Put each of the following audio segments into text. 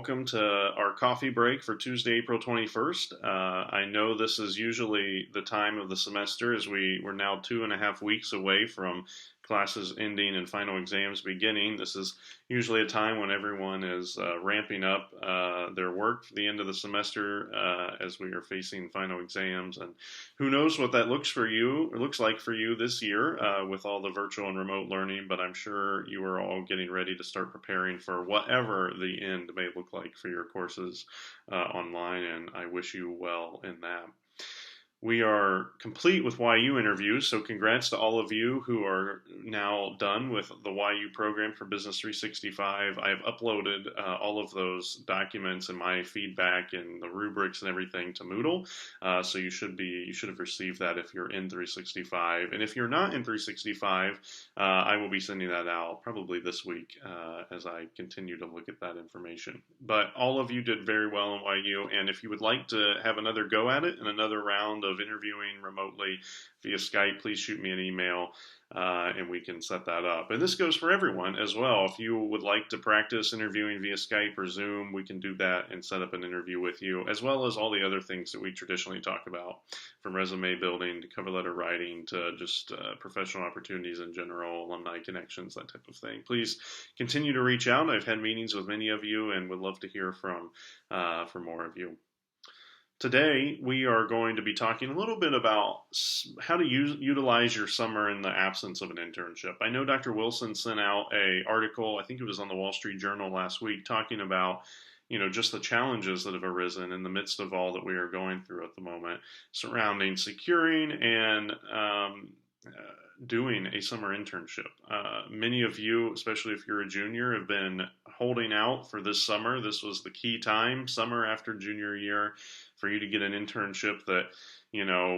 welcome to our coffee break for Tuesday, April 21st. I know this is usually the time of the semester as we're now 2.5 weeks away from classes ending and final exams beginning. This is usually a time when everyone is ramping up their work for the end of the semester as we are facing final exams. And who knows what that looks like for you this year with all the virtual and remote learning, but I'm sure you are all getting ready to start preparing for whatever the end may look like for your courses online, and I wish you well in that. We are complete with YU interviews, so congrats to all of you who are now done with the YU program for Business 365. I have uploaded all of those documents and my feedback and the rubrics and everything to Moodle, so you should have received that if you're in 365. And if you're not in 365, I will be sending that out probably this week as I continue to look at that information. But all of you did very well in YU, and if you would like to have another go at it and another round of interviewing remotely via Skype, please shoot me an email and we can set that up. And this goes for everyone as well. If you would like to practice interviewing via Skype or Zoom, we can do that and set up an interview with you, as well as all the other things that we traditionally talk about, from resume building to cover letter writing to just professional opportunities in general, alumni connections, that type of thing. Please continue to reach out. I've had meetings with many of you and would love to hear from more of you. Today, we are going to be talking a little bit about how to utilize your summer in the absence of an internship. I know Dr. Wilson sent out an article, I think it was on the Wall Street Journal last week, talking about just the challenges that have arisen in the midst of all that we are going through at the moment surrounding securing and doing a summer internship. Many of you, especially if you're a junior, have been holding out for this summer. This was the key time, summer after junior year, for you to get an internship that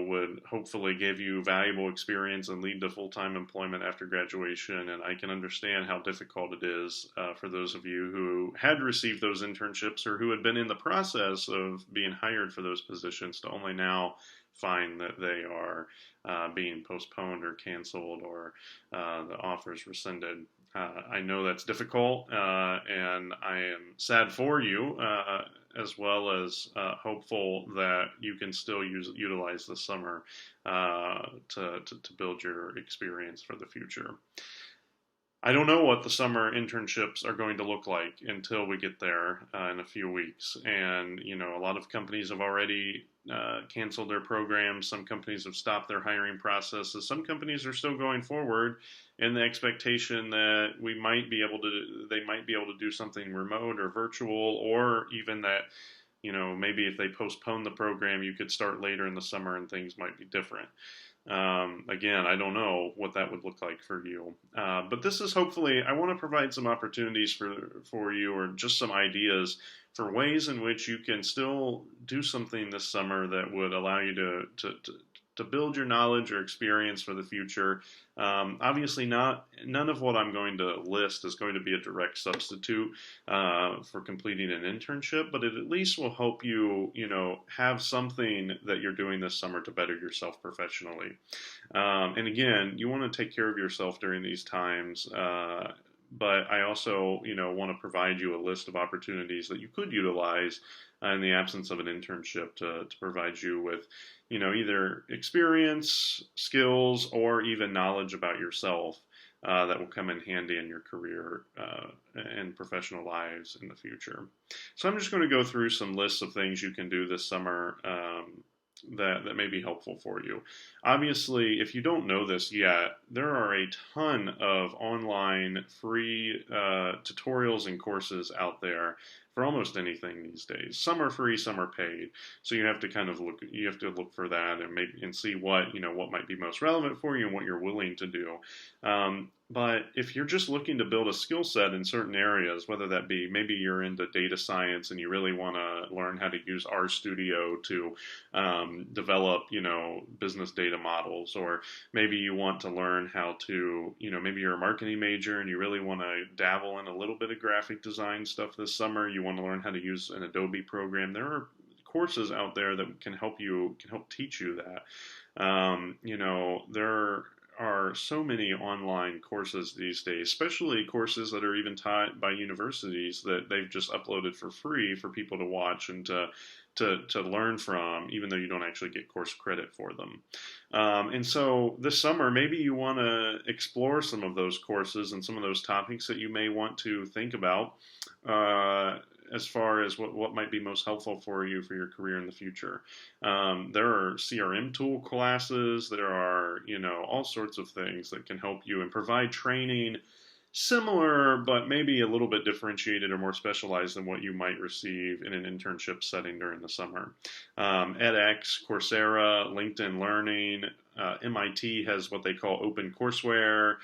would hopefully give you valuable experience and lead to full-time employment after graduation. And I can understand how difficult it is for those of you who had received those internships or who had been in the process of being hired for those positions to only now find that they are being postponed or canceled or the offers rescinded. I know that's difficult, and I am sad for you, as well as hopeful that you can still utilize the summer to build your experience for the future. I don't know what the summer internships are going to look like until we get there in a few weeks. And, a lot of companies have already canceled their programs. Some companies have stopped their hiring processes. Some companies are still going forward in the expectation that they might be able to do something remote or virtual, or even that, maybe if they postpone the program, you could start later in the summer and things might be different. Again, I don't know what that would look like for you. But this is hopefully, I want to provide some opportunities for you, or just some ideas for ways in which you can still do something this summer that would allow you to build your knowledge or experience for the future. Obviously, none of what I'm going to list is going to be a direct substitute for completing an internship, but it at least will help you, have something that you're doing this summer to better yourself professionally. And again, you want to take care of yourself during these times. But I also, want to provide you a list of opportunities that you could utilize in the absence of an internship to provide you with, either experience, skills, or even knowledge about yourself that will come in handy in your career and professional lives in the future. So I'm just going to go through some lists of things you can do this summer that may be helpful for you. Obviously, if you don't know this yet, there are a ton of online free tutorials and courses out there for almost anything these days. Some are free, some are paid. So you have to look for that and see what might be most relevant for you and what you're willing to do. But if you're just looking to build a skill set in certain areas, whether that be maybe you're into data science and you really want to learn how to use RStudio to develop, business data models, or maybe you want to learn how to, maybe you're a marketing major and you really want to dabble in a little bit of graphic design stuff this summer. You want to learn how to use an Adobe program. There are courses out there that can help teach you that. There are are so many online courses these days, especially courses that are even taught by universities that they've just uploaded for free for people to watch and to learn from, even though you don't actually get course credit for them. And so this summer, maybe you want to explore some of those courses and some of those topics that you may want to think about as far as what might be most helpful for you for your career in the future. There are CRM tool classes. There are, all sorts of things that can help you and provide training similar, but maybe a little bit differentiated or more specialized than what you might receive in an internship setting during the summer. edX, Coursera, LinkedIn Learning, MIT has what they call OpenCourseWare.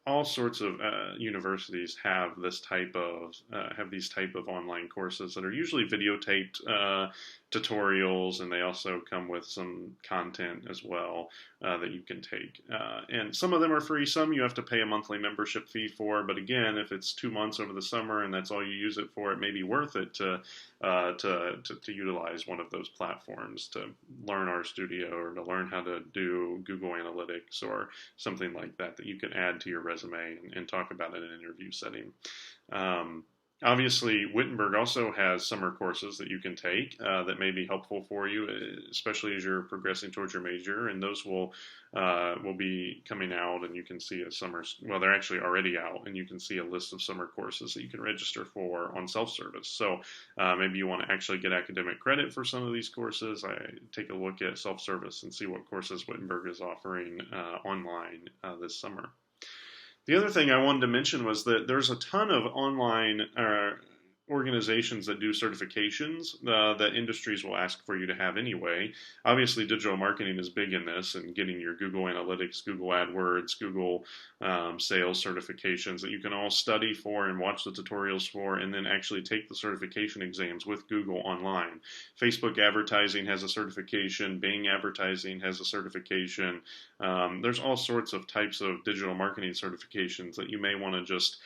All sorts of universities have these type of online courses that are usually videotaped tutorials, and they also come with some content as well that you can take. And some of them are free, some you have to pay a monthly membership fee for. But again, if it's 2 months over the summer and that's all you use it for, it may be worth it to utilize one of those platforms to learn RStudio or to learn how to do Google Analytics or something like that you can add to your resume and talk about in an interview setting. Obviously, Wittenberg also has summer courses that you can take that may be helpful for you, especially as you're progressing towards your major. And those will be coming out, and you can see a summer. Well, they're actually already out, and you can see a list of summer courses that you can register for on self-service. So maybe you want to actually get academic credit for some of these courses. Take a look at self-service and see what courses Wittenberg is offering online this summer. The other thing I wanted to mention was that there's a ton of online organizations that do certifications that industries will ask for you to have anyway. Obviously, digital marketing is big in this, and getting your Google Analytics, Google AdWords, Google sales certifications that you can all study for and watch the tutorials for, and then actually take the certification exams with Google online. Facebook advertising has a certification. Bing advertising has a certification. There's all sorts of types of digital marketing certifications that you may want to just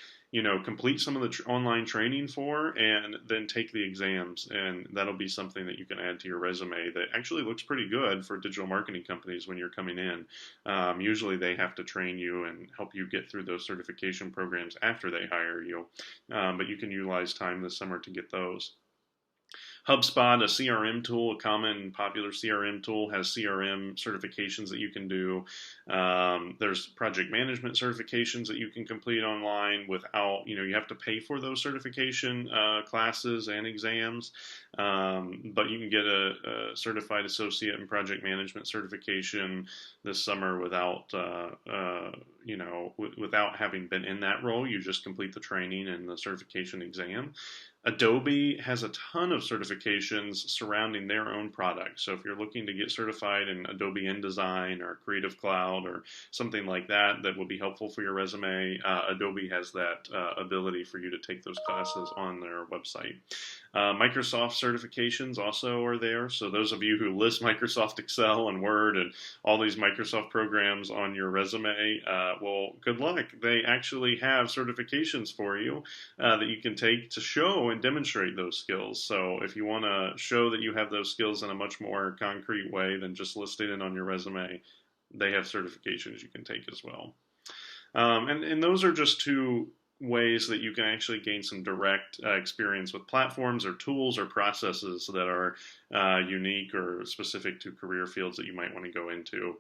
complete some of the online training for, and then take the exams, and that'll be something that you can add to your resume that actually looks pretty good for digital marketing companies when you're coming in. Usually they have to train you and help you get through those certification programs after they hire you, but you can utilize time this summer to get those. HubSpot, a CRM tool, a common popular CRM tool, has CRM certifications that you can do. There's project management certifications that you can complete online without, you have to pay for those certification classes and exams. But you can get a certified associate in project management certification this summer without having been in that role. You just complete the training and the certification exam. Adobe has a ton of certifications surrounding their own products. So if you're looking to get certified in Adobe InDesign or Creative Cloud or something like that will be helpful for your resume, Adobe has that ability for you to take those classes on their website. Microsoft certifications also are there. So those of you who list Microsoft Excel and Word and all these Microsoft programs on your resume, well, good luck. They actually have certifications for you that you can take to show and demonstrate those skills. So if you want to show that you have those skills in a much more concrete way than just listing it on your resume, they have certifications you can take as well. And those are just two ways that you can actually gain some direct experience with platforms or tools or processes that are unique or specific to career fields that you might want to go into.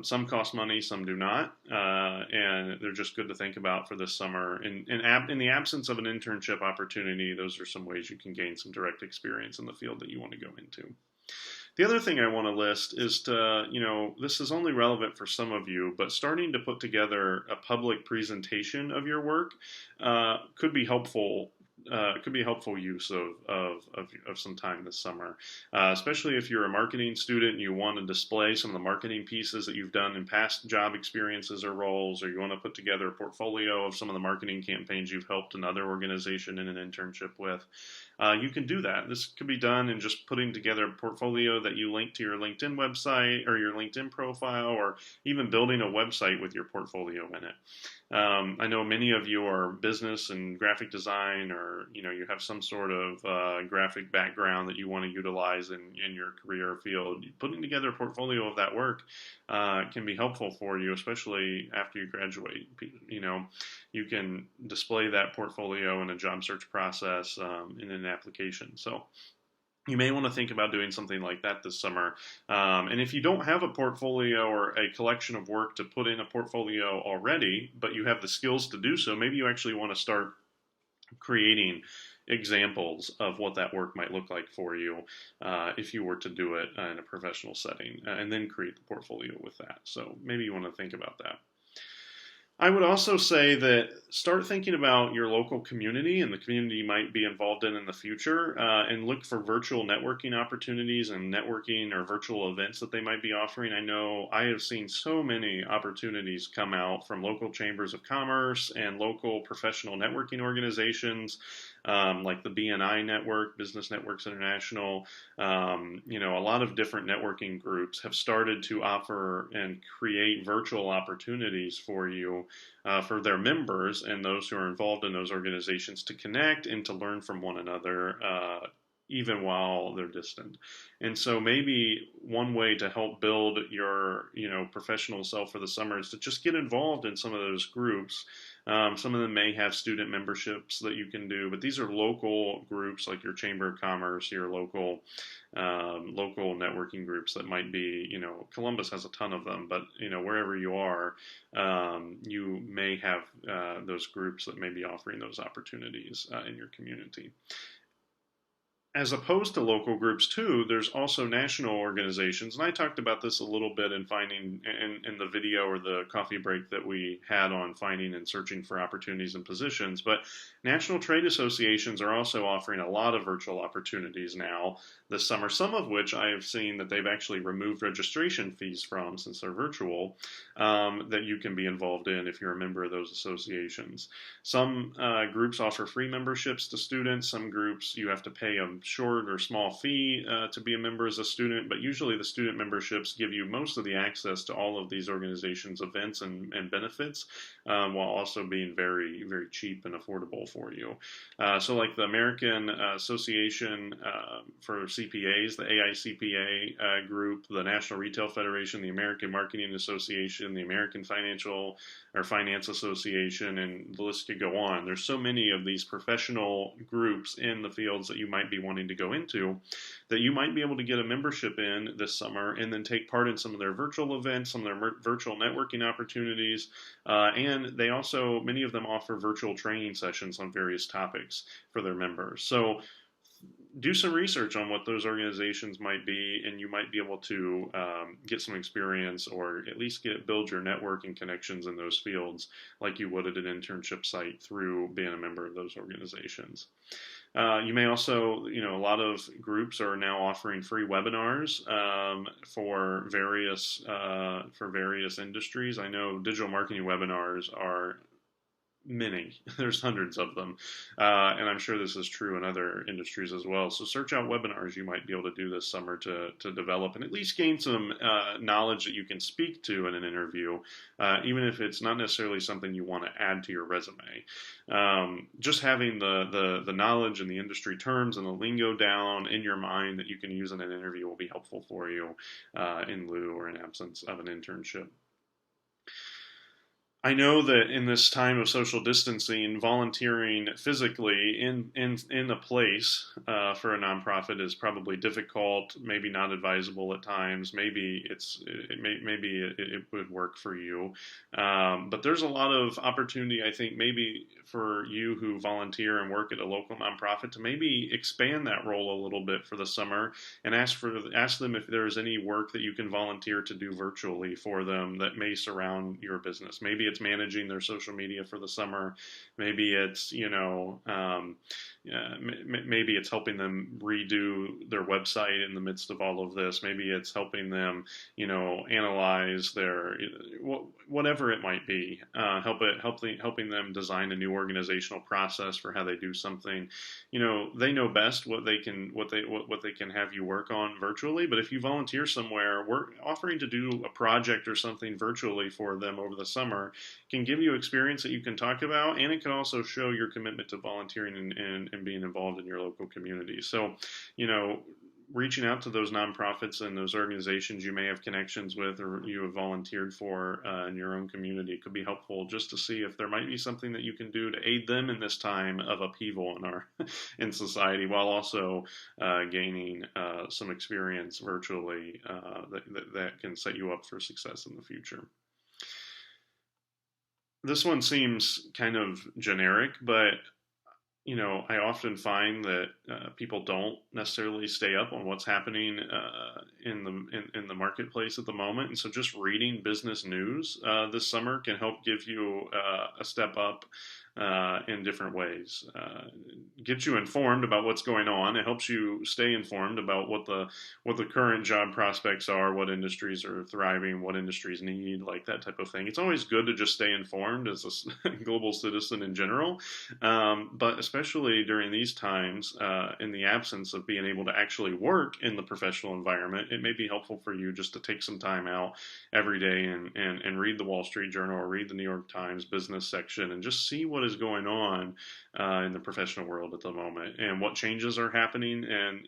Some cost money, some do not, and they're just good to think about for this summer. In the absence of an internship opportunity, those are some ways you can gain some direct experience in the field that you want to go into. The other thing I want to list is this is only relevant for some of you, but starting to put together a public presentation of your work could be helpful. Could be helpful use of some time this summer, especially if you're a marketing student and you want to display some of the marketing pieces that you've done in past job experiences or roles, or you want to put together a portfolio of some of the marketing campaigns you've helped another organization in an internship with. You can do that. This could be done in just putting together a portfolio that you link to your LinkedIn website or your LinkedIn profile, or even building a website with your portfolio in it. I know many of you are business and graphic design or or you have some sort of graphic background that you want to utilize in your career field, putting together a portfolio of that work can be helpful for you, especially after you graduate. You can display that portfolio in a job search process, in an application. So you may want to think about doing something like that this summer. And if you don't have a portfolio or a collection of work to put in a portfolio already, but you have the skills to do so, maybe you actually want to start creating examples of what that work might look like for you if you were to do it in a professional setting, and then create the portfolio with that. So maybe you want to think about that. I would also say that start thinking about your local community and the community you might be involved in the future, and look for virtual networking opportunities and networking or virtual events that they might be offering. I know I have seen so many opportunities come out from local chambers of commerce and local professional networking organizations, like the BNI Network, Business Networks International. A lot of different networking groups have started to offer and create virtual opportunities for you, for their members and those who are involved in those organizations, to connect and to learn from one another, even while they're distant. And so maybe one way to help build your professional self for the summer is to just get involved in some of those groups. Some of them may have student memberships that you can do, but these are local groups like your Chamber of Commerce, your local networking groups that might be, Columbus has a ton of them, but wherever you are, you may have those groups that may be offering those opportunities in your community. As opposed to local groups too, there's also national organizations, and I talked about this a little bit in the video or the coffee break that we had on finding and searching for opportunities and positions. But national trade associations are also offering a lot of virtual opportunities now this summer, some of which I have seen that they've actually removed registration fees from, since they're virtual, that you can be involved in if you're a member of those associations. Some groups offer free memberships to students. Some groups you have to pay a short or small fee to be a member as a student, but usually the student memberships give you most of the access to all of these organizations' events and benefits, while also being very, very cheap and affordable for you. So like the American Association for CPAs, the AICPA group, the National Retail Federation, the American Marketing Association, the American Finance Association, and the list could go on. There's so many of these professional groups in the fields that you might be wanting to go into, that you might be able to get a membership in this summer and then take part in some of their virtual events, some of their virtual networking opportunities, and they also, many of them offer virtual training sessions on various topics for their members. So do some research on what those organizations might be, and you might be able to get some experience, or at least build your network and connections in those fields like you would at an internship site through being a member of those organizations. You may also, a lot of groups are now offering free webinars for various industries. I know digital marketing webinars are many. There's hundreds of them, and I'm sure this is true in other industries as well. So search out webinars you might be able to do this summer to develop and at least gain some knowledge that you can speak to in an interview, even if it's not necessarily something you want to add to your resume. Just having the knowledge and the industry terms and the lingo down in your mind that you can use in an interview will be helpful for you in lieu or in absence of an internship. I know that in this time of social distancing, volunteering physically in a place for a nonprofit is probably difficult, maybe not advisable at times. Maybe it would work for you, but there's a lot of opportunity, I think, maybe for you who volunteer and work at a local nonprofit to maybe expand that role a little bit for the summer and ask them if there's any work that you can volunteer to do virtually for them that may surround your business. Maybe it's managing their social media for the summer. Maybe it's maybe it's helping them redo their website in the midst of all of this. Maybe it's helping them analyze their whatever it might be. Helping them design a new organizational process for how they do something. They know best what they can have you work on virtually. But if you volunteer somewhere, we're offering to do a project or something virtually for them over the summer. can give you experience that you can talk about, and it can also show your commitment to volunteering and being involved in your local community. So, you know, reaching out to those nonprofits and those organizations you may have connections with or you have volunteered for in your own community could be helpful, just to see if there might be something that you can do to aid them in this time of upheaval in our in society, while also gaining some experience virtually that can set you up for success in the future. This one seems kind of generic, but I often find that people don't necessarily stay up on what's happening in the marketplace at the moment, and so just reading business news this summer can help give you a step up in different ways. Gets you informed about what's going on. It helps you stay informed about what the current job prospects are, what industries are thriving, what industries need, like that type of thing. It's always good to just stay informed as a global citizen in general, but especially during these times, in the absence of being able to actually work in the professional environment, it may be helpful for you just to take some time out every day and read the Wall Street Journal or read the New York Times business section and just see what is going on in the professional world at the moment and what changes are happening. And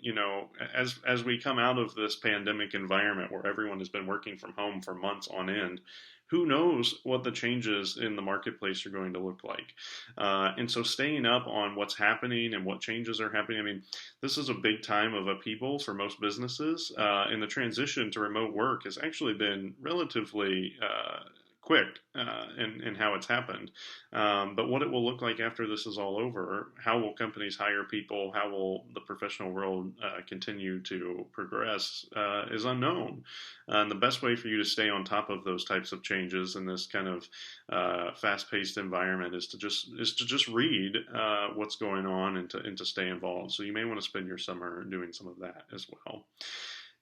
as we come out of this pandemic environment where everyone has been working from home for months on end, who knows what the changes in the marketplace are going to look like. And so staying up on what's happening and what changes are happening. I mean, this is a big time of upheaval for most businesses, and the transition to remote work has actually been relatively quick in how it's happened. But what it will look like after this is all over, how will companies hire people, how will the professional world continue to progress is unknown. And the best way for you to stay on top of those types of changes in this kind of fast-paced environment is to just read what's going on and to stay involved. So you may want to spend your summer doing some of that as well.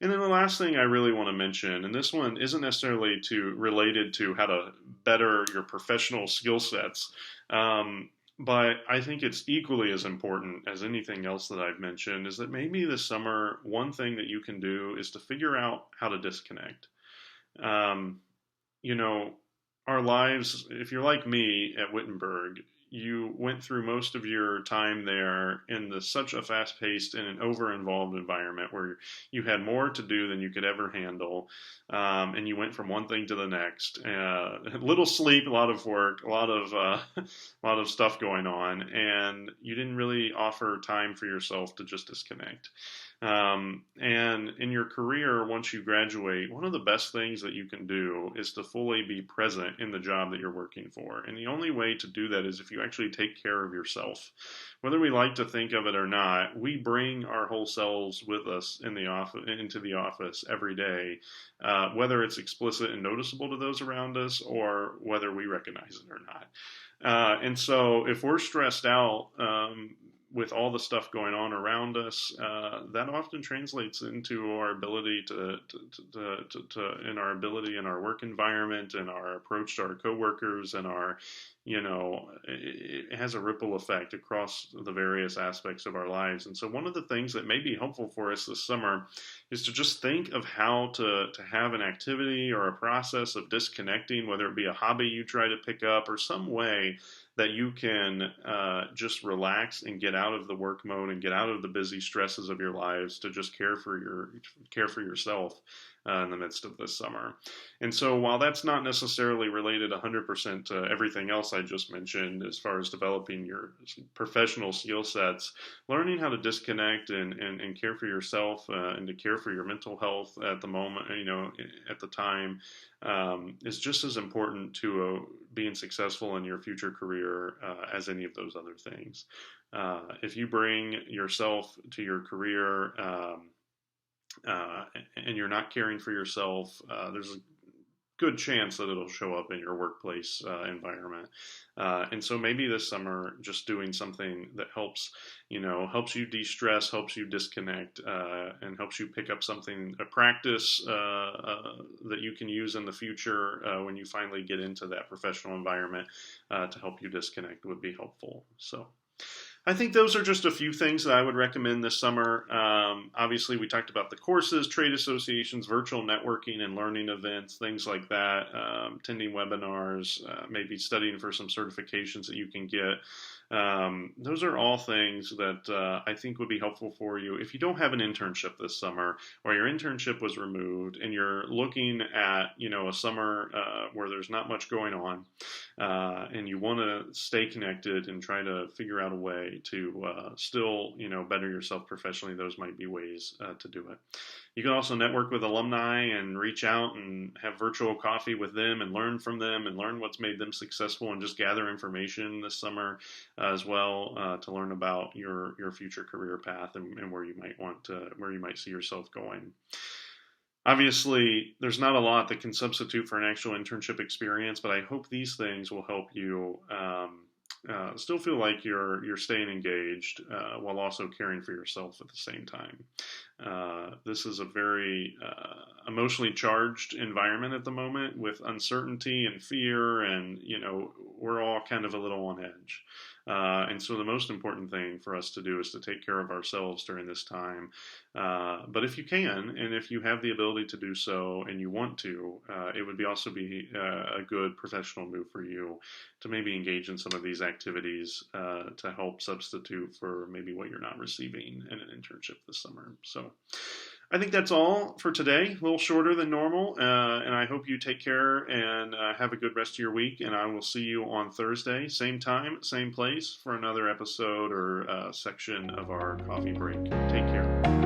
And then the last thing I really want to mention, and this one isn't necessarily related to how to better your professional skill sets, but I think it's equally as important as anything else that I've mentioned, is that maybe this summer, one thing that you can do is to figure out how to disconnect. You know, our lives, if you're like me at Wittenberg, you went through most of your time there in such a fast-paced and an over-involved environment where you had more to do than you could ever handle, and you went from one thing to the next. Little sleep, a lot of work, a lot of stuff going on, and you didn't really offer time for yourself to just disconnect. And in your career, once you graduate, one of the best things that you can do is to fully be present in the job that you're working for. And the only way to do that is if you actually take care of yourself. Whether we like to think of it or not, we bring our whole selves with us into the office every day, whether it's explicit and noticeable to those around us or whether we recognize it or not. And so if we're stressed out, with all the stuff going on around us, that often translates into our ability in our ability in our work environment and our approach to our coworkers and it has a ripple effect across the various aspects of our lives. And so one of the things that may be helpful for us this summer is to just think of how to have an activity or a process of disconnecting, whether it be a hobby you try to pick up or some way that you can just relax and get out of the work mode and get out of the busy stresses of your lives to just care for yourself in the midst of this summer. And so while that's not necessarily related 100% to everything else I just mentioned as far as developing your professional skill sets, learning how to disconnect and care for yourself and to care for your mental health at the moment, at the time, is just as important to being successful in your future career as any of those other things. If you bring yourself to your career and you're not caring for yourself, there's a good chance that it'll show up in your workplace environment. And so maybe this summer, just doing something that helps you de-stress, helps you disconnect, and helps you pick up a practice that you can use in the future when you finally get into that professional environment to help you disconnect would be helpful. So I think those are just a few things that I would recommend this summer. Obviously, we talked about the courses, trade associations, virtual networking and learning events, things like that, attending webinars, maybe studying for some certifications that you can get. Those are all things that I think would be helpful for you. If you don't have an internship this summer, or your internship was removed, and you're looking at a summer where there's not much going on, and you want to stay connected and try to figure out a way to still better yourself professionally, those might be ways to do it. You can also network with alumni and reach out and have virtual coffee with them and learn from them and learn what's made them successful, and just gather information this summer as well to learn about your future career path and where you might see yourself going. Obviously, there's not a lot that can substitute for an actual internship experience, but I hope these things will help you still feel like you're staying engaged while also caring for yourself at the same time. This is a very emotionally charged environment at the moment, with uncertainty and fear, and we're all kind of a little on edge. And so the most important thing for us to do is to take care of ourselves during this time. But if you can, and if you have the ability to do so and you want to, it would also be a good professional move for you to maybe engage in some of these activities to help substitute for maybe what you're not receiving in an internship this summer. So I think that's all for today. A little shorter than normal, and I hope you take care and have a good rest of your week. And I will see you on Thursday, same time, same place, for another episode or section of our coffee break. Take care.